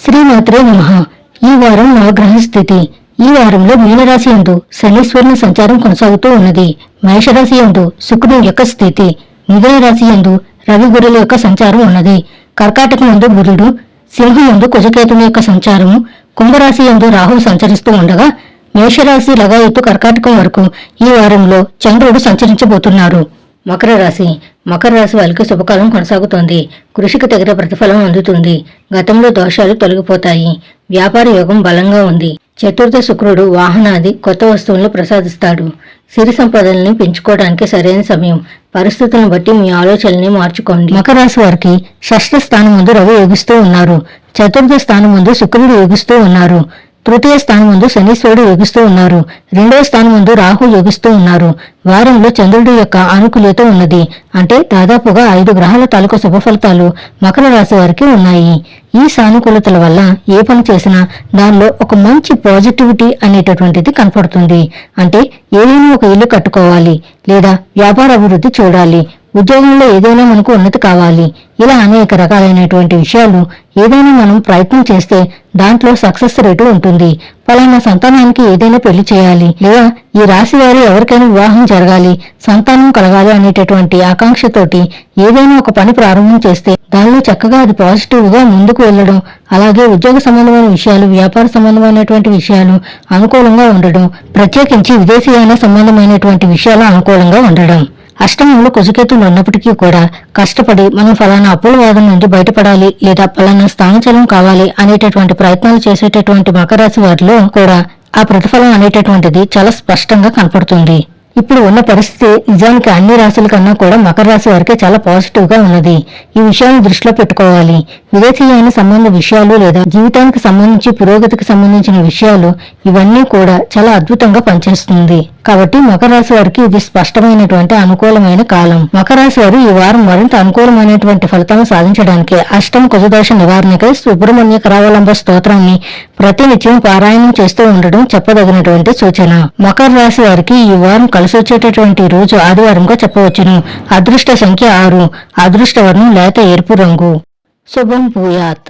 శ్రీమాత్రే నమః. ఈ వారం నవగ్రహ స్థితి. ఈ వారంలో మీనరాశి యందు శనీశ్వరుని సంచారం కొనసాగుతూ ఉన్నది. మేషరాశి యందు శుక్రుని యొక్క స్థితి. మిథున రాశి యందు రవి గురుల యొక్క సంచారం ఉన్నది. కర్కాటకం యందు బుధుడు, సింహం యందు కుజకేతుని యొక్క సంచారము, కుంభరాశి యందు రాహువు సంచరిస్తూ ఉండగా మేషరాశి లగాయత్తు కర్కాటకం వరకు ఈ వారంలో చంద్రుడు సంచరించబోతున్నారు. మకర రాశి. మకర రాశి వారికి శుభకాలం కొనసాగుతోంది. కృషికి తగిన ప్రతిఫలం అందుతుంది. గతంలో దోషాలు తొలగిపోతాయి. వ్యాపార యోగం బలంగా ఉంది. చతుర్థ శుక్రుడు వాహనాది కొత్త వస్తువులను ప్రసాదిస్తాడు. సిరి సంపదల్ని పెంచుకోవడానికి సరైన సమయం. పరిస్థితులను బట్టి మీ ఆలోచనల్ని మార్చుకోండి. మకర రాశి వారికి షష్ఠ స్థానం ముందు రవి యోగిస్తూ ఉన్నారు. చతుర్థ స్థానం ముందు శుక్రుడు యోగిస్తూ ఉన్నారు. తృతీయ స్థానం ముందు శనీశ్వరుడు యోగిస్తూ ఉన్నారు. రెండవ స్థానం ముందు రాహు యోగిస్తూ ఉన్నారు. వారంలో చంద్రుడి యొక్క అనుకూలత ఉన్నది. అంటే దాదాపుగా 5 గ్రహాల తాలూకు శుభ ఫలితాలు మకర రాశి వారికి ఉన్నాయి. ఈ సానుకూలతల వల్ల ఏ పని చేసినా దానిలో ఒక మంచి పాజిటివిటీ అనేటటువంటిది కనపడుతుంది. అంటే ఏదైనా ఒక ఇల్లు కట్టుకోవాలి, లేదా వ్యాపార అభివృద్ధి చూడాలి, ఉద్యోగంలో ఏదైనా మనకు ఉన్నతి కావాలి, ఇలా అనేక రకాలైనటువంటి విషయాలు ఏదైనా మనం ప్రయత్నం చేస్తే దాంట్లో సక్సెస్ రేటు ఉంటుంది. పలానా సంతానానికి ఏదైనా పెళ్లి చేయాలి, లేదా ఈ రాశి వారు ఎవరికైనా వివాహం జరగాలి, సంతానం కలగాలి అనేటటువంటి ఆకాంక్షతోటి ఏదైనా ఒక పని ప్రారంభం చేస్తే దానిలో చక్కగా అది పాజిటివ్ గా ముందుకు వెళ్లడం, అలాగే ఉద్యోగ సంబంధమైన విషయాలు, వ్యాపార సంబంధమైనటువంటి విషయాలు అనుకూలంగా ఉండడం, ప్రత్యేకించి విదేశీయాన సంబంధమైనటువంటి విషయాలు అనుకూలంగా ఉండడం. అష్టమంలో కుజకేతులు ఉన్నప్పటికీ కూడా కష్టపడి మనం ఫలానా అప్పుల వాదన నుండి బయటపడాలి, లేదా ఫలానా స్థానచలం కావాలి అనేటటువంటి ప్రయత్నాలు చేసేటటువంటి మకర రాశి వారిలో కూడా ఆ ప్రతిఫలం అనేటటువంటిది చాలా స్పష్టంగా కనపడుతుంది. ఇప్పుడు ఉన్న పరిస్థితి నిజానికి అన్ని రాశుల కన్నా కూడా మకర రాశి వారికి చాలా పాజిటివ్ గా ఉన్నది. ఈ విషయాన్ని దృష్టిలో పెట్టుకోవాలి. విదేశీయమైన సంబంధ విషయాలు, లేదా జీవితానికి సంబంధించి పురోగతికి సంబంధించిన విషయాలు, ఇవన్నీ కూడా చాలా అద్భుతంగా పనిచేస్తుంది. కాబట్టి మకర రాశి వారికి ఇది స్పష్టమైనటువంటి అనుకూలమైన కాలం. మకర రాశి వారు ఈ వారం మరింత అనుకూలమైనటువంటి ఫలితాలను సాధించడానికి అష్టమ కుజదోష నివారణకై సుబ్రహ్మణ్య కరావలంబ స్తోత్రాన్ని ప్రతినిత్యం పారాయణం చేస్తూ ఉండడం చెప్పదగినటువంటి సూచన. మకర రాశి వారికి ఈ వారం కలిసి వచ్చేటటువంటి రోజు ఆదివారంగా చెప్పవచ్చును. అదృష్ట సంఖ్య 6. అదృష్ట వర్ణం లేత ఎరుపు రంగు. శుభం భూయాత్.